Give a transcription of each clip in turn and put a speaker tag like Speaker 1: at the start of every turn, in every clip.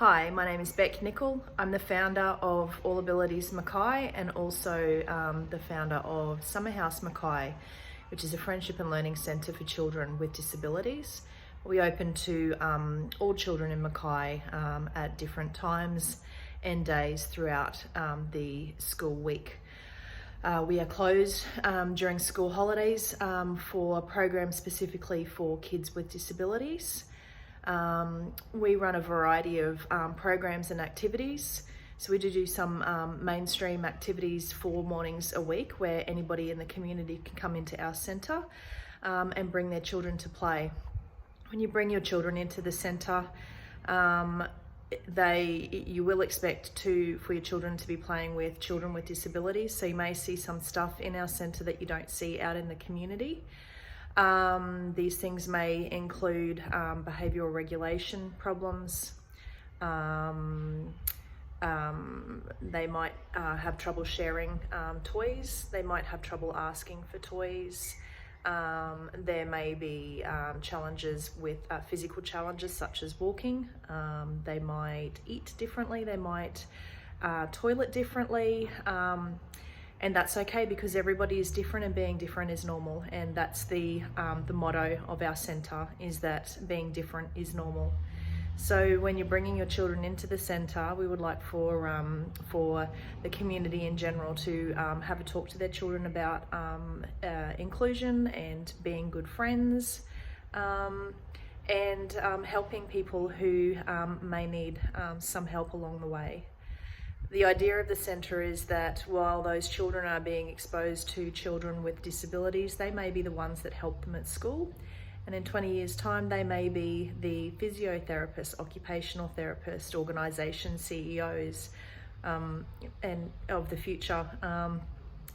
Speaker 1: Hi, my name is Beck Nicol. I'm the founder of All Abilities Mackay and also the founder of Summer House Mackay, which is a friendship and learning centre for children with disabilities. We open to all children in Mackay at different times and days throughout the school week. We are closed during school holidays for programs specifically for kids with disabilities. We run a variety of programs and activities. So we do some mainstream activities 4 mornings a week where anybody in the community can come into our centre and bring their children to play. When you bring your children into the centre, you will expect for your children to be playing with children with disabilities. So you may see some stuff in our centre that you don't see out in the community. These things may include behavioural regulation problems. They might have trouble sharing toys. They might have trouble asking for toys. There may be challenges with physical challenges such as walking. They might eat differently. They might toilet differently. And that's okay because everybody is different and being different is normal. And that's the motto of our centre, is that being different is normal. So when you're bringing your children into the centre, we would like for the community in general to have a talk to their children about inclusion and being good friends and helping people who may need some help along the way. The idea of the centre is that while those children are being exposed to children with disabilities, they may be the ones that help them at school. And in 20 years' time, they may be the physiotherapists, occupational therapists, organisation CEOs, and of the future.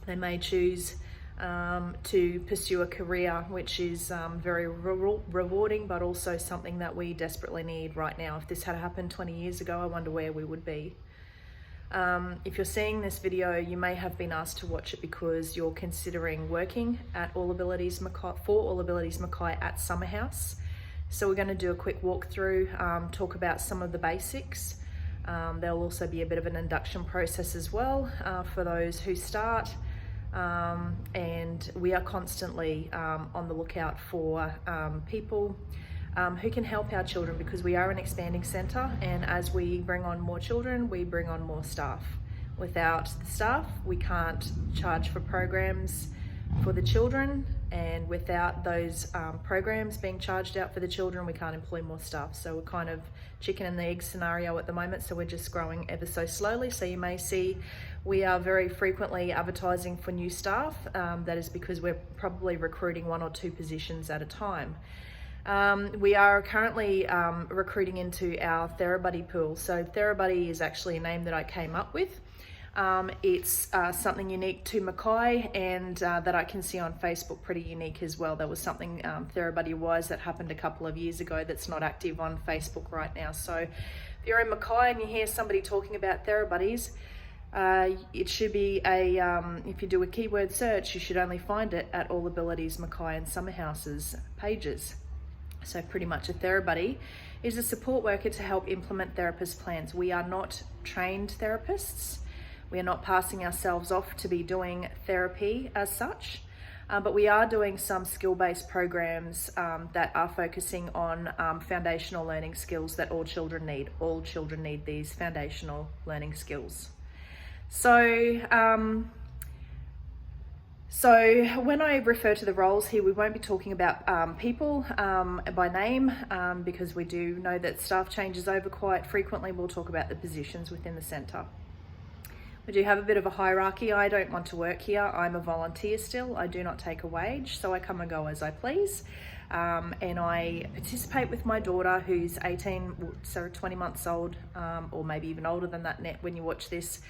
Speaker 1: They may choose to pursue a career which is very rewarding, but also something that we desperately need right now. If this had happened 20 years ago, I wonder where we would be. If you're seeing this video, you may have been asked to watch it because you're considering working at All Abilities Mackay, for All Abilities Mackay at Summer House. So we're going to do a quick walkthrough, talk about some of the basics. There'll also be a bit of an induction process as well for those who start. And we are constantly on the lookout for people who can help our children, because we are an expanding centre, and as we bring on more children, we bring on more staff. Without the staff, we can't charge for programs for the children, and without those programs being charged out for the children, we can't employ more staff. So we're kind of chicken and the egg scenario at the moment, so we're just growing ever so slowly. So you may see we are very frequently advertising for new staff. That is because we're probably recruiting 1 or 2 positions at a time. We are currently recruiting into our TheraBuddy pool. So TheraBuddy is actually a name that I came up with. It's something unique to Mackay, and that I can see on Facebook pretty unique as well. There was something TheraBuddy was that happened a couple of years ago that's not active on Facebook right now. So if you're in Mackay and you hear somebody talking about TheraBuddies, it should be if you do a keyword search, you should only find it at All Abilities Mackay and Summer House's pages. So pretty much a TheraBuddy is a support worker to help implement therapist plans. We are not trained therapists. We are not passing ourselves off to be doing therapy as such, but we are doing some skill-based programs that are focusing on foundational learning skills that all children need. All children need these foundational learning skills. So when I refer to the roles here, we won't be talking about people by name because we do know that staff changes over quite frequently. We'll talk about the positions within the centre. We do have a bit of a hierarchy. I don't want to work here. I'm a volunteer still. I do not take a wage, so I come and go as I please. And I participate with my daughter, who's 18, so 20 months old, or maybe even older than that when you watch this.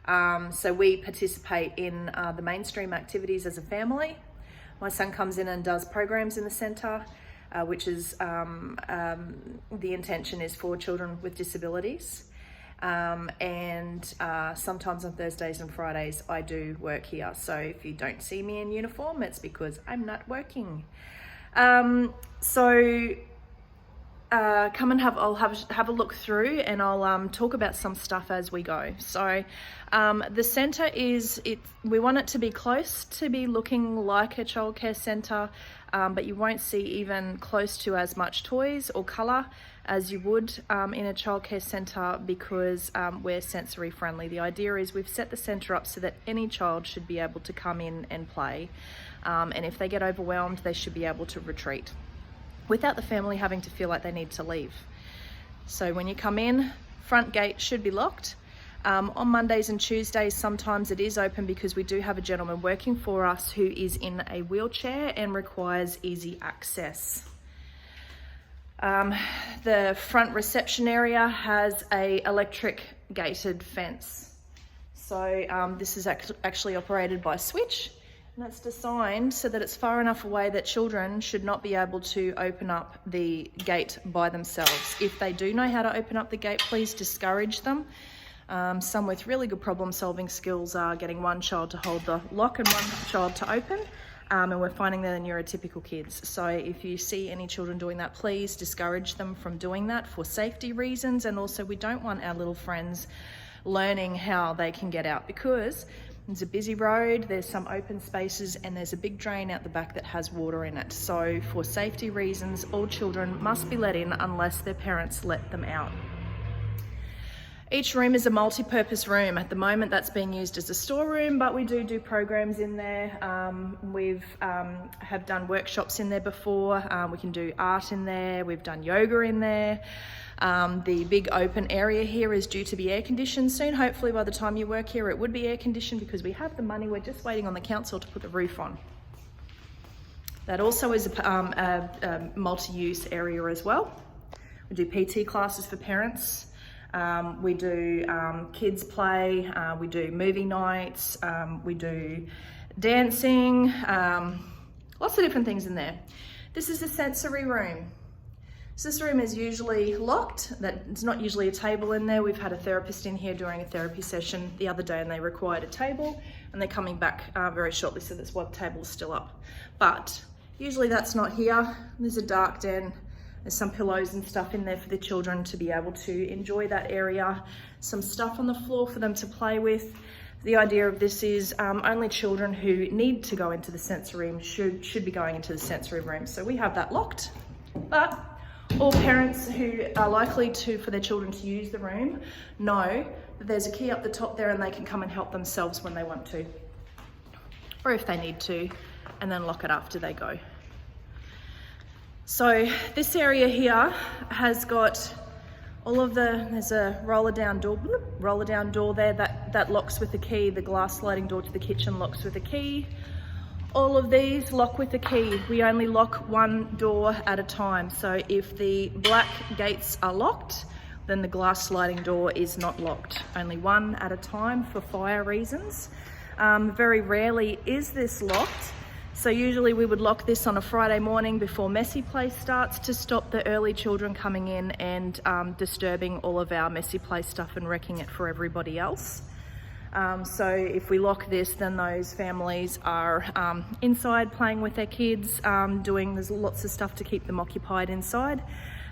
Speaker 1: So we participate in the mainstream activities as a family. My son comes in and does programs in the centre, which is the intention is for children with disabilities. And sometimes on Thursdays and Fridays I do work here. So if you don't see me in uniform, it's because I'm not working. So come and I'll have a look through, and I'll talk about some stuff as we go. So the centre we want it to be close to be looking like a childcare centre, but you won't see even close to as much toys or colour as you would in a childcare centre, because we're sensory friendly. The idea is we've set the centre up so that any child should be able to come in and play, and if they get overwhelmed, they should be able to retreat without the family having to feel like they need to leave. So when you come in, front gate should be locked. On Mondays and Tuesdays, sometimes it is open because we do have a gentleman working for us who is in a wheelchair and requires easy access. The front reception area has a electric gated fence. So this is actually operated by switch, and it's designed so that it's far enough away that children should not be able to open up the gate by themselves. If they do know how to open up the gate, please discourage them. Some with really good problem solving skills are getting one child to hold the lock and one child to open. And we're finding they're neurotypical kids. So if you see any children doing that, please discourage them from doing that for safety reasons. And also, we don't want our little friends learning how they can get out, because it's a busy road, there's some open spaces, and there's a big drain out the back that has water in it. So for safety reasons, all children must be let in unless their parents let them out. Each room is a multi-purpose room. At the moment, that's being used as a storeroom, but we do programs in there. We've have done workshops in there before. We can do art in there. We've done yoga in there. The big open area here is due to be air conditioned soon. Hopefully by the time you work here, it would be air conditioned because we have the money. We're just waiting on the council to put the roof on. That also is a multi-use area as well. We do PT classes for parents. We do kids play, we do movie nights, we do dancing, lots of different things in there. This is the sensory room. So this room is usually locked. It's not usually a table in there. We've had a therapist in here during a therapy session the other day, and they required a table, and they're coming back very shortly, so that's why the table's still up. But usually that's not here. There's a dark den. There's some pillows and stuff in there for the children to be able to enjoy that area. Some stuff on the floor for them to play with. The idea of this is only children who need to go into the sensory room should be going into the sensory room. So we have that locked, but all parents who are likely for their children to use the room know that there's a key up the top there, and they can come and help themselves when they want to, or if they need to, and then lock it after they go. So this area here has got there's a roller down door there that locks with a key. The glass sliding door to the kitchen locks with a key. All of these lock with a key. We only lock one door at a time. So if the black gates are locked, then the glass sliding door is not locked. Only one at a time for fire reasons. Very rarely is this locked. So usually we would lock this on a Friday morning before messy play starts to stop the early children coming in and disturbing all of our messy play stuff and wrecking it for everybody else. So if we lock this, then those families are inside playing with their kids, there's lots of stuff to keep them occupied inside.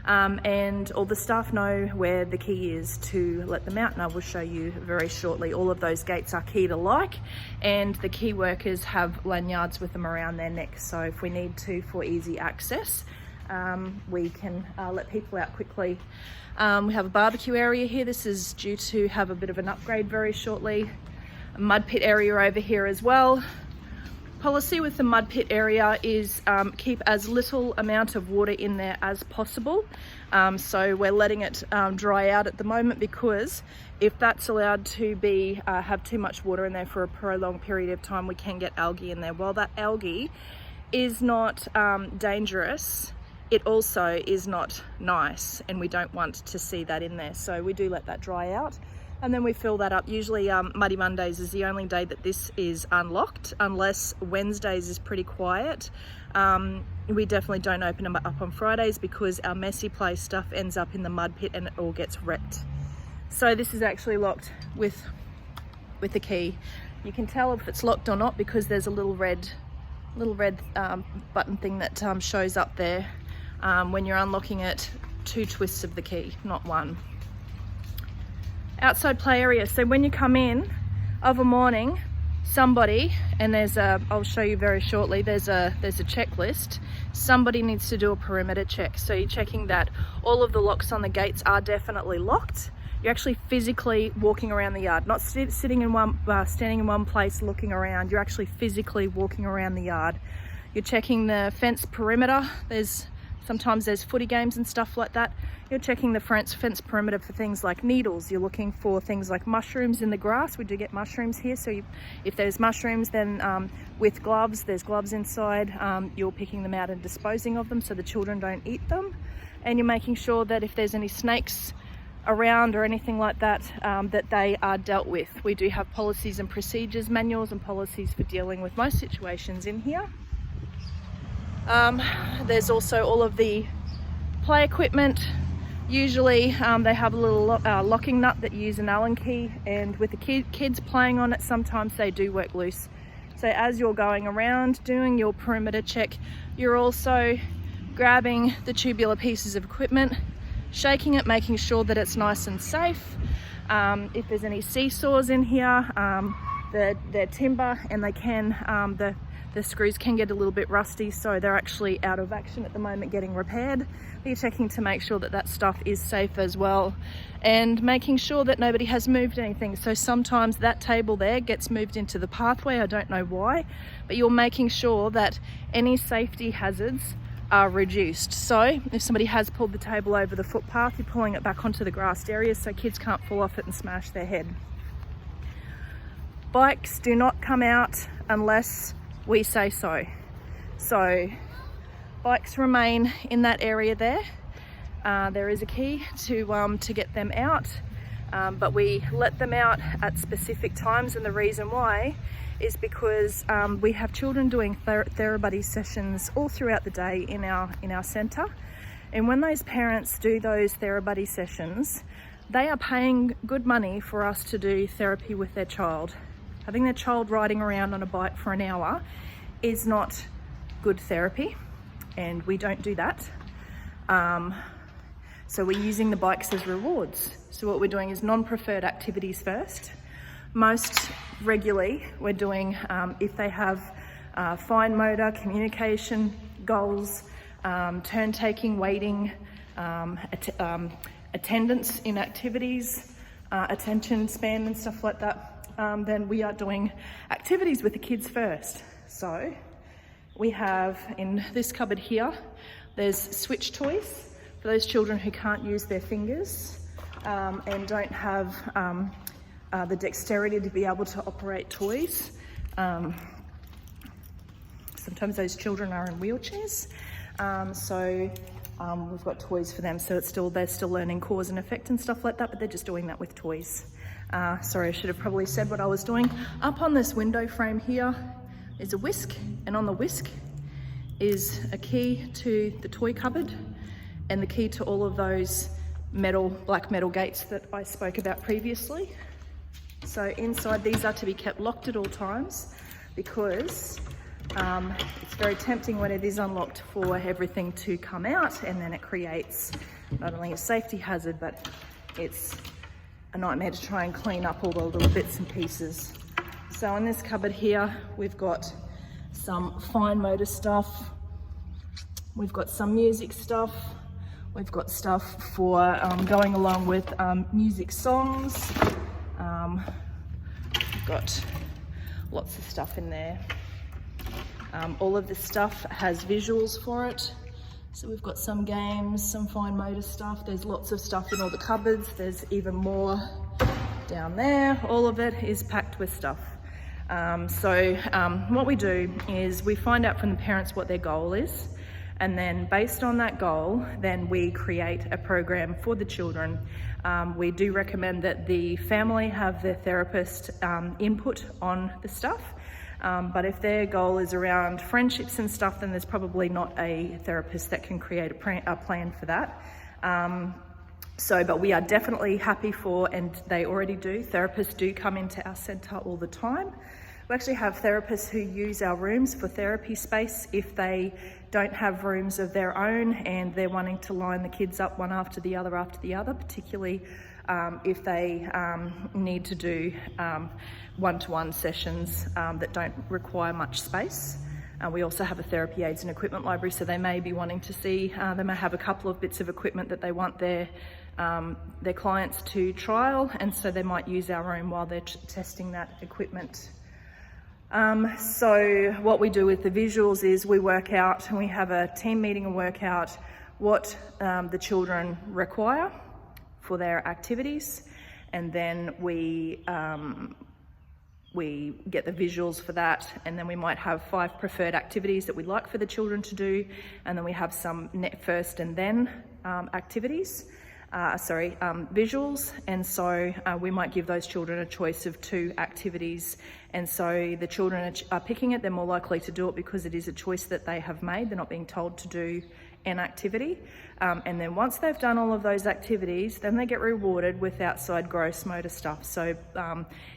Speaker 1: And all the staff know where the key is to let them out, and I will show you very shortly. All of those gates are keyed alike, and the key workers have lanyards with them around their necks, so if we need to for easy access, we can let people out quickly. We have a barbecue area here. This is due to have a bit of an upgrade very shortly. A mud pit area over here as well. Policy with the mud pit area is keep as little amount of water in there as possible. So we're letting it dry out at the moment, because if that's allowed to be have too much water in there for a prolonged period of time, we can get algae in there. While that algae is not dangerous, it also is not nice, and we don't want to see that in there. So we do let that dry out, and then we fill that up. Usually Muddy Mondays is the only day that this is unlocked, unless Wednesdays is pretty quiet. We definitely don't open them up on Fridays, because our messy play stuff ends up in the mud pit and it all gets wrecked. So this is actually locked with the key. You can tell if it's locked or not because there's a little red button thing that shows up there when you're unlocking it 2 twists of the key, not 1. Outside play area. So when you come in of a morning, somebody, and I'll show you very shortly, there's a checklist. Somebody needs to do a perimeter check. So you're checking that all of the locks on the gates are definitely locked. You're actually physically walking around the yard, not standing in one place looking around. You're actually physically walking around the yard. You're checking the fence perimeter. Sometimes there's footy games and stuff like that. You're checking the fence perimeter for things like needles. You're looking for things like mushrooms in the grass. We do get mushrooms here, so if there's mushrooms, then with gloves, there's gloves inside. You're picking them out and disposing of them so the children don't eat them. And you're making sure that if there's any snakes around or anything like that, that they are dealt with. We do have policies and procedures, manuals and policies for dealing with most situations in here. There's also all of the play equipment. Usually they have a little locking nut that you use an Allen key, and with the kids playing on it, sometimes they do work loose. So as you're going around doing your perimeter check, you're also grabbing the tubular pieces of equipment, shaking it, making sure that it's nice and safe. If there's any seesaws in here, they're timber, and they can, the screws can get a little bit rusty, so they're actually out of action at the moment getting repaired. But you're checking to make sure that that stuff is safe as well, and making sure that nobody has moved anything. So sometimes that table there gets moved into the pathway, I don't know why, but you're making sure that any safety hazards are reduced. So if somebody has pulled the table over the footpath, you're pulling it back onto the grassed area so kids can't fall off it and smash their head. Bikes do not come out unless we say so. So bikes remain in that area there. There is a key to get them out, but we let them out at specific times, and the reason why is because we have children doing TheraBuddy sessions all throughout the day in our centre, and when those parents do those TheraBuddy sessions, they are paying good money for us to do therapy with their child. Having their child riding around on a bike for an hour is not good therapy, and we don't do that. So we're using the bikes as rewards. So what we're doing is non-preferred activities first. Most regularly we're doing, if they have fine motor, communication, goals, turn taking, waiting, attendance in activities, attention span and stuff like that, then we are doing activities with the kids first. So we have in this cupboard here, there's switch toys for those children who can't use their fingers and don't have the dexterity to be able to operate toys. Sometimes those children are in wheelchairs, so we've got toys for them. So they're still learning cause and effect and stuff like that, but they're just doing that with toys. Sorry, I should have probably said what I was doing. Up on this window frame here is a whisk, and on the whisk is a key to the toy cupboard and the key to all of those black metal gates that I spoke about previously. So inside, these are to be kept locked at all times, because it's very tempting when it is unlocked for everything to come out, and then it creates not only a safety hazard, but it's a nightmare to try and clean up all the little bits and pieces. So in this cupboard here, we've got some fine motor stuff, we've got some music stuff, we've got stuff for going along with music songs. We've got lots of stuff in there. All of this stuff has visuals for it. So we've got some games, some fine motor stuff. There's lots of stuff in all the cupboards. There's even more down there. All of it is packed with stuff. What we do is we find out from the parents what their goal is, and then based on that goal, then we create a program for the children. We do recommend that the family have their therapist input on the stuff. But if their goal is around friendships and stuff, then there's probably not a therapist that can create a plan for that. But we are definitely happy for, and they already do, therapists do come into our centre all the time. We actually have therapists who use our rooms for therapy space if they don't have rooms of their own and they're wanting to line the kids up one after the other, particularly if they need to do one-to-one sessions that don't require much space. We also have a therapy aids and equipment library, so they may be wanting to see, they may have a couple of bits of equipment that they want their clients to trial, and so they might use our room while they're testing that equipment. So what we do with the visuals is we work out, and we have a team meeting and work out what the children require for their activities, and then we get the visuals for that, and then we might have 5 preferred activities that we'd like for the children to do, and then we have some first and then activities. Visuals, and so we might give those children a choice of 2 activities, and so the children are picking it. They're more likely to do it because it is a choice that they have made. They're not being told to do an activity, and then once they've done all of those activities, then they get rewarded with outside gross motor stuff. So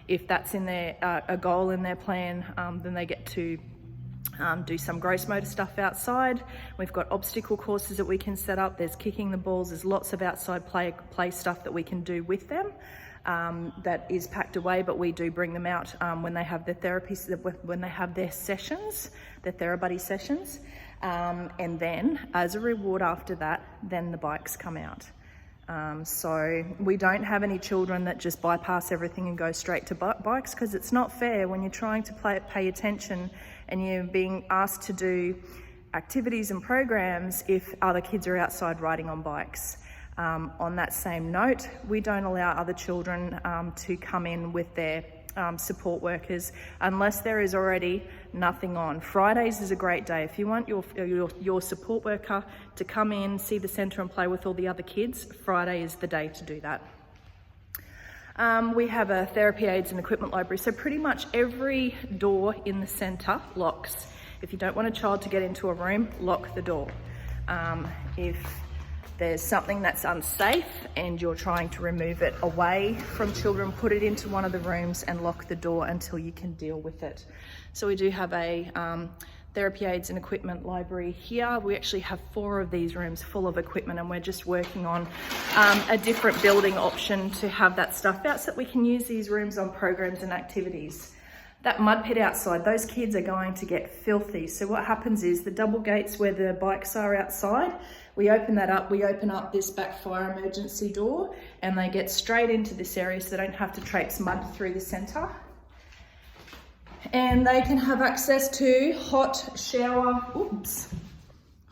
Speaker 1: if that's in their a goal in their plan, then they get to do some gross motor stuff outside. We've got obstacle courses that we can set up. There's kicking the balls. There's lots of outside play stuff that we can do with them that is packed away, but we do bring them out when they have their when they have their sessions, their therapy sessions. And then as a reward after that, then the bikes come out. So we don't have any children that just bypass everything and go straight to bikes, because it's not fair when you're trying to pay attention and you're being asked to do activities and programs if other kids are outside riding on bikes. On that same note, we don't allow other children to come in with their support workers unless there is already nothing on. Fridays is a great day. If you want your support worker to come in, see the centre and play with all the other kids, Friday is the day to do that. We have a therapy aids and equipment library, so pretty much every door in the centre locks. If you don't want a child to get into a room, lock the door. If there's something that's unsafe and you're trying to remove it away from children, put it into one of the rooms and lock the door until you can deal with it. So we do have a therapy aids and equipment library here. We actually have 4 of these rooms full of equipment, and we're just working on a different building option to have that stuff out so that we can use these rooms on programs and activities. That mud pit outside, those kids are going to get filthy. So what happens is the double gates where the bikes are outside, we open that up, we open up this back fire emergency door, and they get straight into this area so they don't have to traipse mud through the centre. And they can have access to hot shower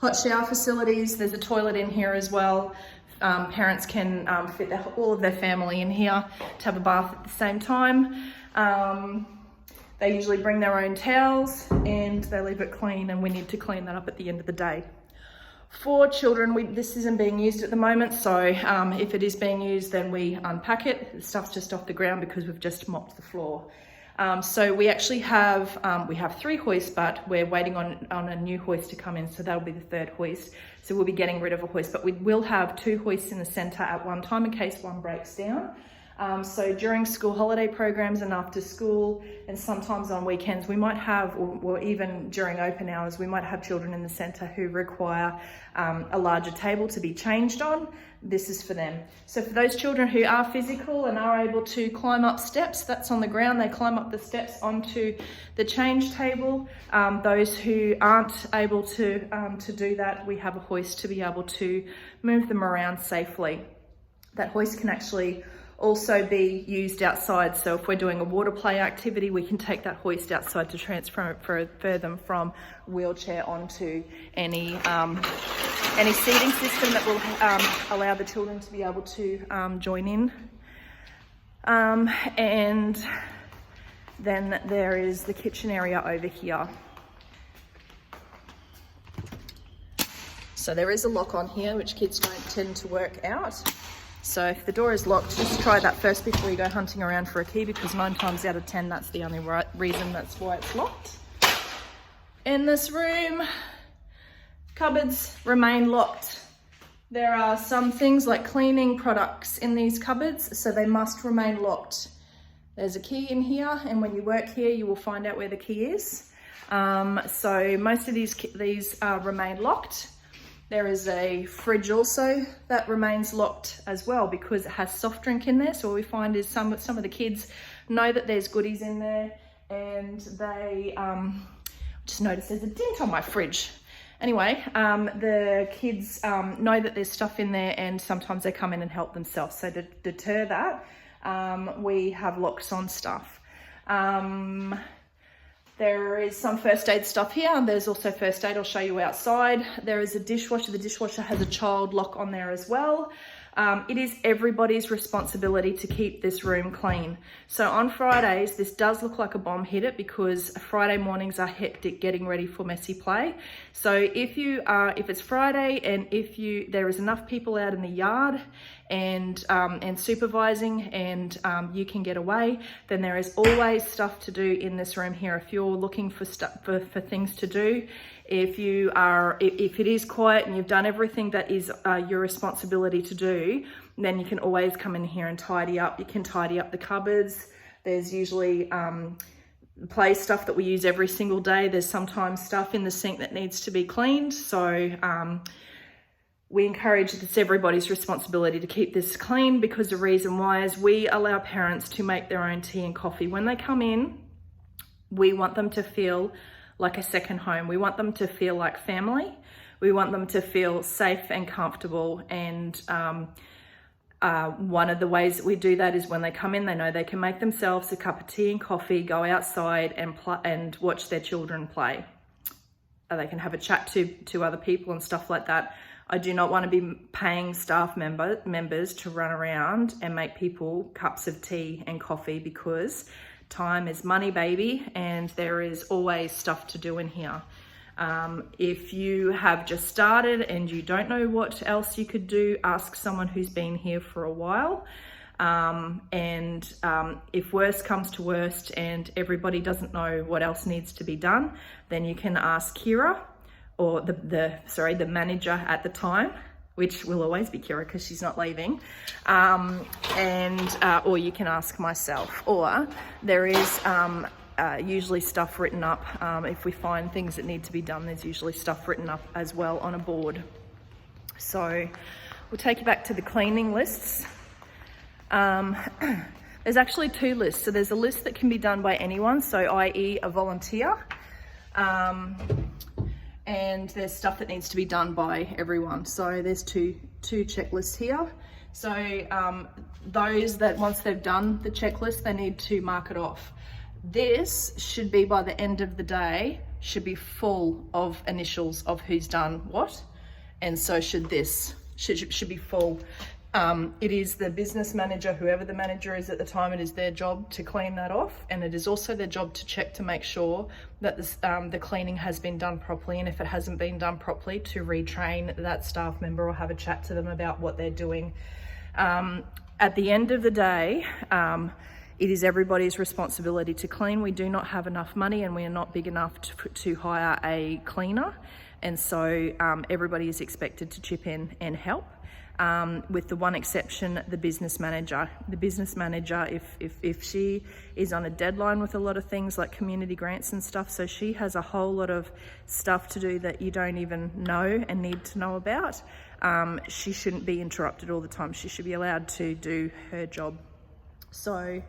Speaker 1: facilities. There's a toilet in here as well. Parents can fit all of their family in here to have a bath at the same time. They usually bring their own towels and they leave it clean, and we need to clean that up at the end of the day. For children, this isn't being used at the moment, so if it is being used, then we unpack it. The stuff's just off the ground because we've just mopped the floor. So we actually have 3 hoists, but we're waiting on a new hoist to come in, so that'll be the 3rd hoist. So we'll be getting rid of a hoist, but we will have 2 hoists in the centre at one time in case one breaks down. So during school holiday programs and after school, and sometimes on weekends, we might have, or even during open hours, we might have children in the centre who require a larger table to be changed on. This is for them. So for those children who are physical and are able to climb up steps, that's on the ground, they climb up the steps onto the change table. Those who aren't able to do that, we have a hoist to be able to move them around safely. That hoist can actually also be used outside, so if we're doing a water play activity, we can take that hoist outside to transfer them from wheelchair onto any seating system that will allow the children to be able to join in. And then there is the kitchen area over here. So there is a lock on here, which kids don't tend to work out. So if the door is locked, just try that first before you go hunting around for a key, because 9 times out of 10, that's the only reason that's why it's locked. In this room, cupboards remain locked. There are some things like cleaning products in these cupboards, so they must remain locked. There's a key in here, and when you work here, you will find out where the key is. So most of these remain locked. There is a fridge also that remains locked as well because it has soft drink in there. So what we find is some of the kids know that there's goodies in there, and they just noticed there's a dent on my fridge. Anyway, the kids know that there's stuff in there, and sometimes they come in and help themselves. So to deter that, we have locks on stuff. There is some first aid stuff here, and there's also first aid. I'll show you outside. There is a dishwasher. The dishwasher has a child lock on there as well. It is everybody's responsibility to keep this room clean. So on Fridays, this does look like a bomb hit it because Friday mornings are hectic getting ready for messy play. So if it's Friday and there is enough people out in the yard and supervising and you can get away, then there is always stuff to do in this room here. If you're looking for things to do, if it is quiet and you've done everything that is your responsibility to do, then you can always come in here and tidy up. You can tidy up the cupboards. There's usually play stuff that we use every single day. There's sometimes stuff in the sink that needs to be cleaned. So we encourage that it's everybody's responsibility to keep this clean, because the reason why is we allow parents to make their own tea and coffee. When they come in, we want them to feel like a second home. We want them to feel like family. We want them to feel safe and comfortable. And one of the ways that we do that is when they come in, they know they can make themselves a cup of tea and coffee, go outside and watch their children play. They can have a chat to other people and stuff like that. I do not want to be paying staff members to run around and make people cups of tea and coffee, because time is money, baby, and there is always stuff to do in here. If you have just started and you don't know what else you could do, ask someone who's been here for a while. If worst comes to worst and everybody doesn't know what else needs to be done, then you can ask Kira, or the manager at the time, which will always be Kira because she's not leaving, or you can ask myself, or there is usually stuff written up. If we find things that need to be done, there's usually stuff written up as well on a board. So we'll take you back to the cleaning lists. There's actually two lists. So there's a list that can be done by anyone, so i.e. a volunteer, and there's stuff that needs to be done by everyone. So there's two checklists here. So those that once they've done the checklist, they need to mark it off. This should be, by the end of the day, should be full of initials of who's done what, and so should this. Should be full. It is the business manager, whoever the manager is at the time, it is their job to clean that off, and it is also their job to check to make sure that the cleaning has been done properly, and if it hasn't been done properly, to retrain that staff member or have a chat to them about what they're doing. At the end of the day, it is everybody's responsibility to clean. We do not have enough money, and we are not big enough to hire a cleaner, and so everybody is expected to chip in and help. With the one exception, the business manager. The business manager, if she is on a deadline with a lot of things like community grants and stuff, so she has a whole lot of stuff to do that you don't even know and need to know about, she shouldn't be interrupted all the time. She should be allowed to do her job. So,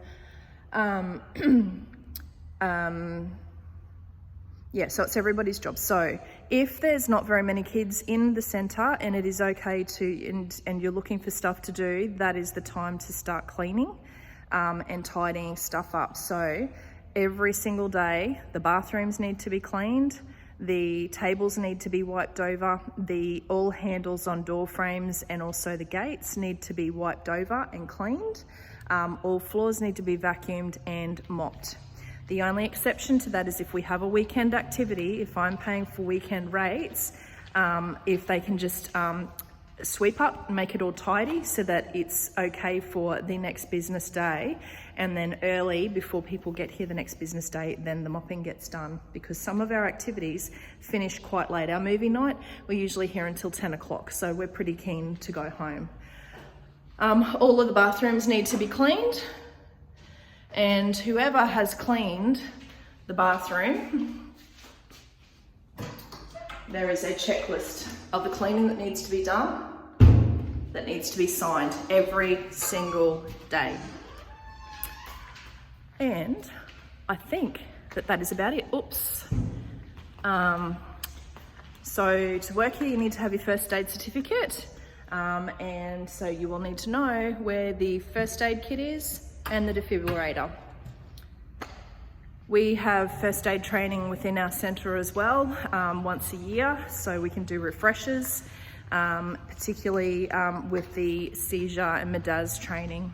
Speaker 1: yeah, so it's everybody's job. So if there's not very many kids in the centre and it is okay and you're looking for stuff to do, that is the time to start cleaning and tidying stuff up. So every single day, the bathrooms need to be cleaned, the tables need to be wiped over, all handles on door frames and also the gates need to be wiped over and cleaned. All floors need to be vacuumed and mopped. The only exception to that is if we have a weekend activity, if I'm paying for weekend rates, if they can just sweep up and make it all tidy so that it's okay for the next business day, and then early before people get here the next business day, then the mopping gets done, because some of our activities finish quite late. Our movie night, we're usually here until 10 o'clock, so we're pretty keen to go home. All of the bathrooms need to be cleaned. And whoever has cleaned the bathroom, there is a checklist of the cleaning that needs to be done, that needs to be signed every single day. And I think that is about it. Oops. So to work here, you need to have your first aid certificate. And so you will need to know where the first aid kit is and the defibrillator. We have first aid training within our centre as well, once a year, so we can do refreshers, particularly with the seizure and MDAS training.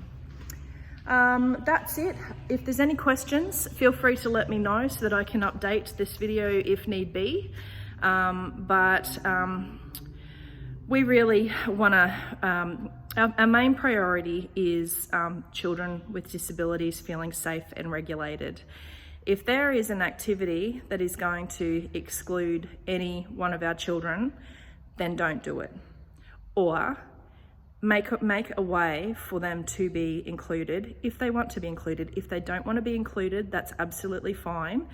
Speaker 1: That's it. If there's any questions, feel free to let me know so that I can update this video if need be. We really want to, our main priority is children with disabilities feeling safe and regulated. If there is an activity that is going to exclude any one of our children, then don't do it. Or make a way for them to be included if they want to be included. If they don't want to be included, that's absolutely fine.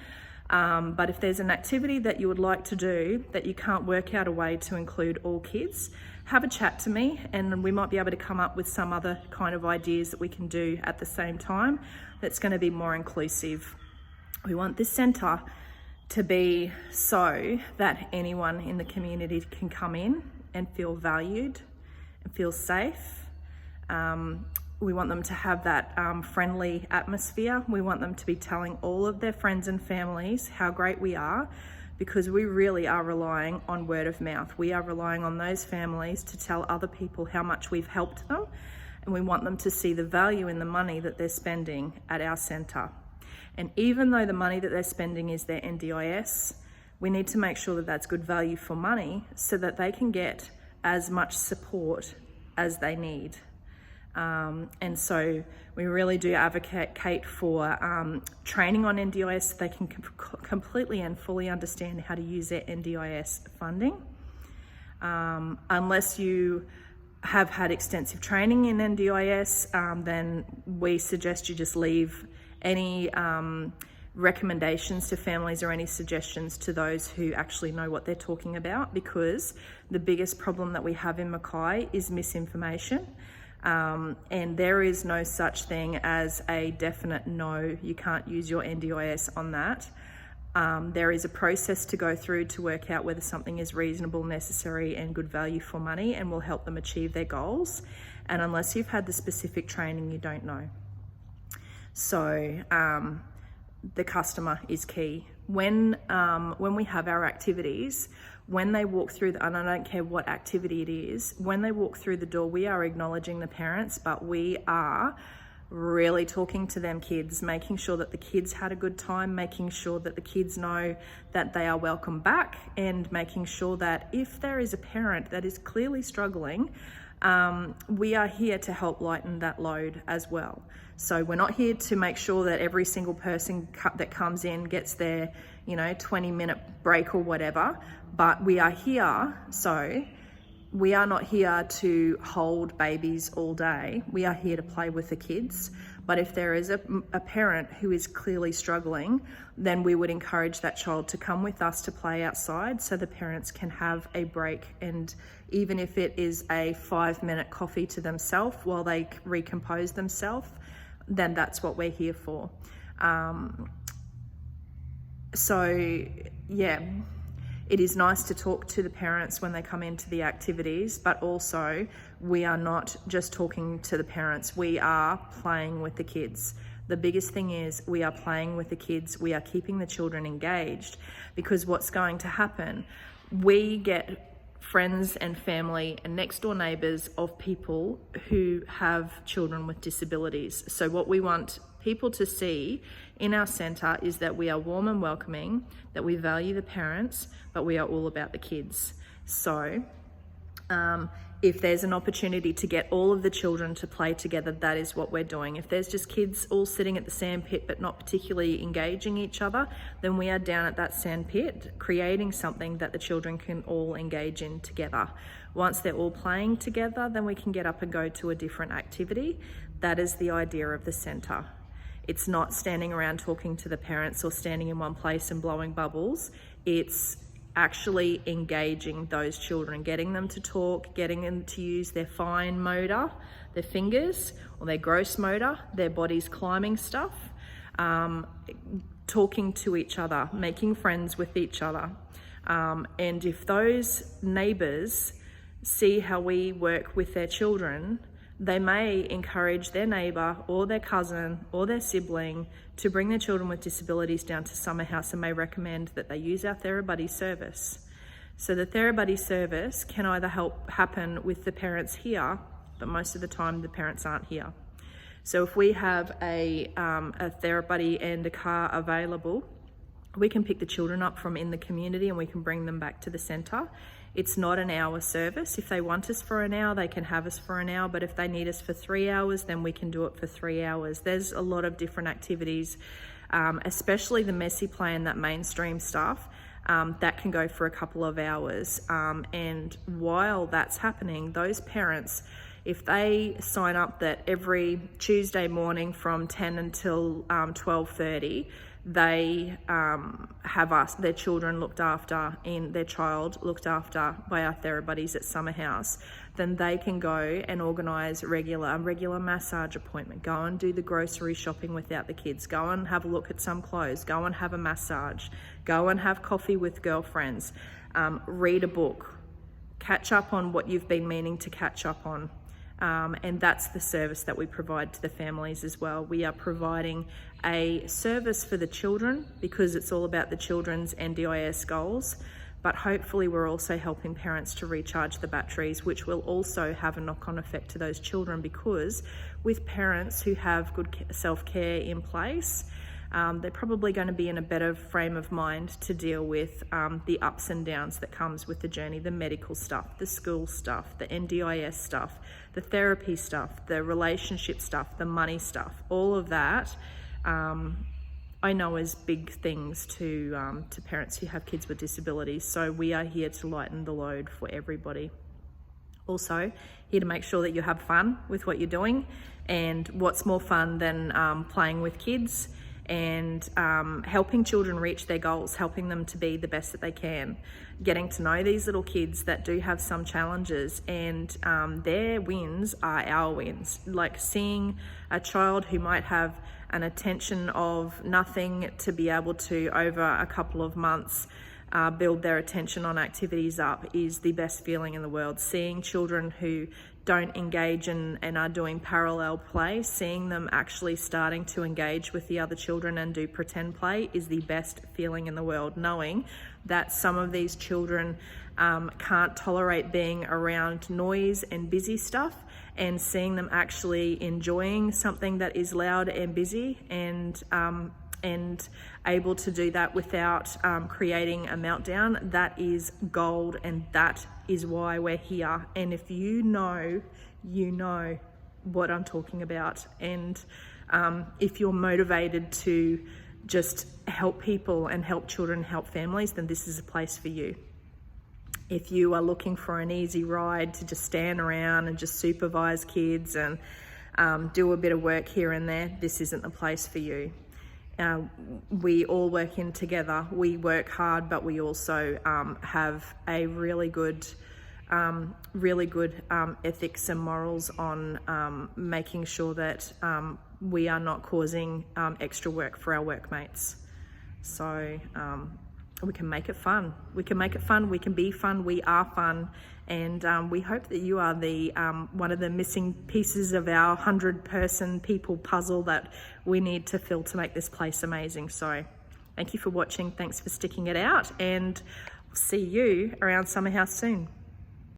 Speaker 1: But if there's an activity that you would like to do that you can't work out a way to include all kids, have a chat to me and we might be able to come up with some other kind of ideas that we can do at the same time that's going to be more inclusive. We want this centre to be so that anyone in the community can come in and feel valued and feel safe. We want them to have that friendly atmosphere. We want them to be telling all of their friends and families how great we are, because we really are relying on word of mouth. We are relying on those families to tell other people how much we've helped them, and we want them to see the value in the money that they're spending at our centre. And even though the money that they're spending is their NDIS, we need to make sure that that's good value for money so that they can get as much support as they need. And so we really do advocate for training on NDIS so they can completely and fully understand how to use their NDIS funding. Unless you have had extensive training in NDIS, then we suggest you just leave any recommendations to families or any suggestions to those who actually know what they're talking about, because the biggest problem that we have in Mackay is misinformation. And there is no such thing as a definite no, you can't use your NDIS on that. There is a process to go through to work out whether something is reasonable, necessary and good value for money and will help them achieve their goals. And unless you've had the specific training, you don't know. So the customer is key. When we have our activities, when they walk through, and I don't care what activity it is, when they walk through the door, we are acknowledging the parents, but we are really talking to them kids, making sure that the kids had a good time, making sure that the kids know that they are welcome back, and making sure that if there is a parent that is clearly struggling, we are here to help lighten that load as well. So we're not here to make sure that every single person that comes in gets their 20-minute break or whatever, but we are here, so we are not here to hold babies all day. We are here to play with the kids. But if there is a parent who is clearly struggling, then we would encourage that child to come with us to play outside so the parents can have a break. And even if it is a 5-minute coffee to themselves while they recompose themselves, then that's what we're here for. So yeah, it is nice to talk to the parents when they come into the activities, but also we are not just talking to the parents, we are playing with the kids. The biggest thing is we are playing with the kids, we are keeping the children engaged, because what's going to happen, we get friends and family and next door neighbours of people who have children with disabilities. So what we want people to see in our centre is that we are warm and welcoming, that we value the parents, but we are all about the kids. So if there's an opportunity to get all of the children to play together, that is what we're doing. If there's just kids all sitting at the sandpit but not particularly engaging each other, then we are down at that sandpit creating something that the children can all engage in together. Once they're all playing together, then we can get up and go to a different activity. That is the idea of the centre. It's not standing around talking to the parents or standing in one place and blowing bubbles. It's actually engaging those children, getting them to talk, getting them to use their fine motor, their fingers, or their gross motor, their body's climbing stuff, talking to each other, making friends with each other. And if those neighbours see how we work with their children, they may encourage their neighbour or their cousin or their sibling to bring their children with disabilities down to Summer House, and may recommend that they use our TheraBuddy service. So the TheraBuddy service can either happen with the parents here, but most of the time the parents aren't here. So if we have a TheraBuddy and a car available, we can pick the children up from in the community and we can bring them back to the centre. It's not an hour service. If they want us for an hour, they can have us for an hour, but if they need us for 3 hours, then we can do it for 3 hours. There's a lot of different activities, especially the messy play and that mainstream stuff, that can go for a couple of hours. And while that's happening, those parents, if they sign up that every Tuesday morning from 10 until 12:30, they have their children looked after, their child looked after by our TheraBuddies at Summer House, then they can go and organise a regular massage appointment, go and do the grocery shopping without the kids, go and have a look at some clothes, go and have a massage, go and have coffee with girlfriends, read a book, catch up on what you've been meaning to catch up on. And that's the service that we provide to the families as well. We are providing a service for the children because it's all about the children's NDIS goals, but hopefully we're also helping parents to recharge the batteries, which will also have a knock-on effect to those children, because with parents who have good self-care in place, they're probably going to be in a better frame of mind to deal with the ups and downs that comes with the journey, the medical stuff, the school stuff, the NDIS stuff, the therapy stuff, the relationship stuff, the money stuff. All of that I know is big things to parents who have kids with disabilities. So we are here to lighten the load for everybody. Also, here to make sure that you have fun with what you're doing, and what's more fun than playing with kids and helping children reach their goals, helping them to be the best that they can, getting to know these little kids that do have some challenges, and their wins are our wins. Like seeing a child who might have an attention of nothing to be able to, over a couple of months, build their attention on activities up is the best feeling in the world. Seeing children who don't engage and are doing parallel play, seeing them actually starting to engage with the other children and do pretend play is the best feeling in the world. Knowing that some of these children can't tolerate being around noise and busy stuff, and seeing them actually enjoying something that is loud and busy and able to do that without creating a meltdown, that is gold, and that is why we're here. And if you know what I'm talking about, and if you're motivated to just help people and help children, help families, then this is a place for you. If you are looking for an easy ride to just stand around and just supervise kids and do a bit of work here and there, this isn't the place for you. We all work in together. We work hard, but we also have a really good ethics and morals on making sure that we are not causing extra work for our workmates. So we can make it fun. We can make it fun. We can be fun. We are fun. And we hope that you are the one of the missing pieces of our 100-person people puzzle that we need to fill to make this place amazing. So thank you for watching. Thanks for sticking it out, and see you around Summer House soon.